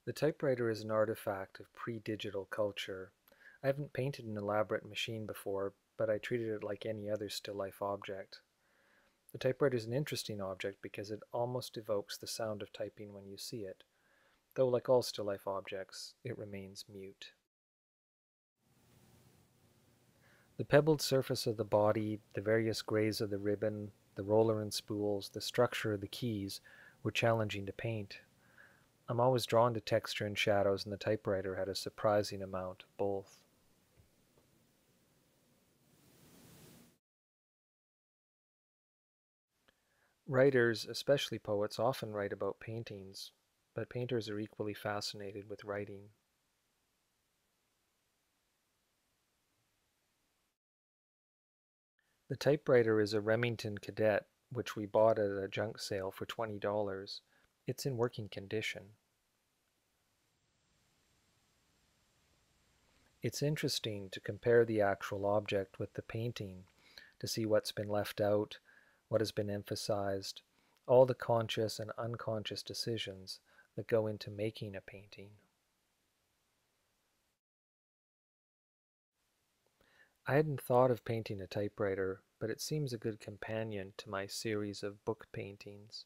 The typewriter is an artifact of pre-digital culture. I haven't painted an elaborate machine before, but I treated it like any other still life object. The typewriter is an interesting object because it almost evokes the sound of typing when you see it, though like all still life objects, it remains mute. The pebbled surface of the body, the various grays of the ribbon, the roller and spools, the structure of the keys were challenging to paint. I'm always drawn to texture and shadows, and the typewriter had a surprising amount of both. Writers, especially poets, often write about paintings, but painters are equally fascinated with writing. The typewriter is a Remington Cadet, which we bought at a junk sale for $20. It's in working condition. It's interesting to compare the actual object with the painting, to see what's been left out, what has been emphasized, all the conscious and unconscious decisions that go into making a painting. I hadn't thought of painting a typewriter, but it seems a good companion to my series of book paintings.